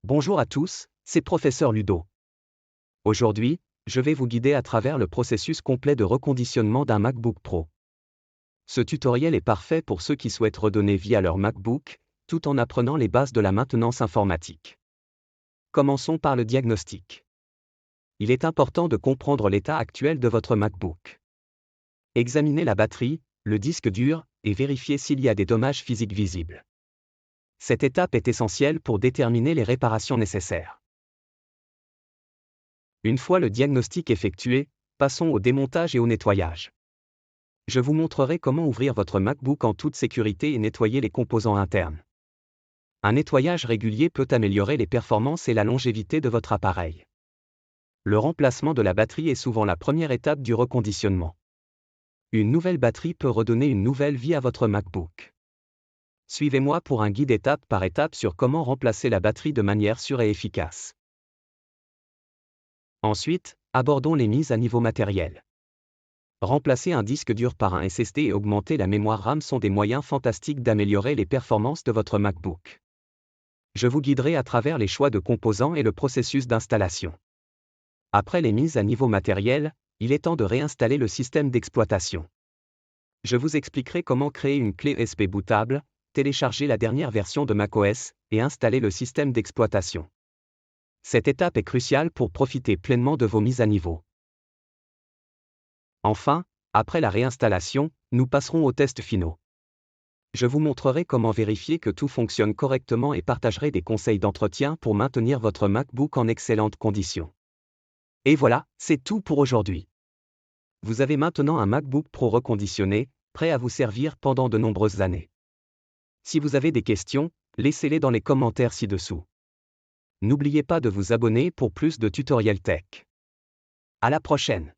Bonjour à tous, c'est Professeur Ludo. Aujourd'hui, je vais vous guider à travers le processus complet de reconditionnement d'un MacBook Pro. Ce tutoriel est parfait pour ceux qui souhaitent redonner vie à leur MacBook, tout en apprenant les bases de la maintenance informatique. Commençons par le diagnostic. Il est important de comprendre l'état actuel de votre MacBook. Examinez la batterie, le disque dur, et vérifiez s'il y a des dommages physiques visibles. Cette étape est essentielle pour déterminer les réparations nécessaires. Une fois le diagnostic effectué, passons au démontage et au nettoyage. Je vous montrerai comment ouvrir votre MacBook en toute sécurité et nettoyer les composants internes. Un nettoyage régulier peut améliorer les performances et la longévité de votre appareil. Le remplacement de la batterie est souvent la première étape du reconditionnement. Une nouvelle batterie peut redonner une nouvelle vie à votre MacBook. Suivez-moi pour un guide étape par étape sur comment remplacer la batterie de manière sûre et efficace. Ensuite, abordons les mises à niveau matériel. Remplacer un disque dur par un SSD et augmenter la mémoire RAM sont des moyens fantastiques d'améliorer les performances de votre MacBook. Je vous guiderai à travers les choix de composants et le processus d'installation. Après les mises à niveau matériel, il est temps de réinstaller le système d'exploitation. Je vous expliquerai comment créer une clé USB bootable, télécharger la dernière version de macOS, et installer le système d'exploitation. Cette étape est cruciale pour profiter pleinement de vos mises à niveau. Enfin, après la réinstallation, nous passerons aux tests finaux. Je vous montrerai comment vérifier que tout fonctionne correctement et partagerai des conseils d'entretien pour maintenir votre MacBook en excellentes conditions. Et voilà, c'est tout pour aujourd'hui. Vous avez maintenant un MacBook Pro reconditionné, prêt à vous servir pendant de nombreuses années. Si vous avez des questions, laissez-les dans les commentaires ci-dessous. N'oubliez pas de vous abonner pour plus de tutoriels tech. À la prochaine!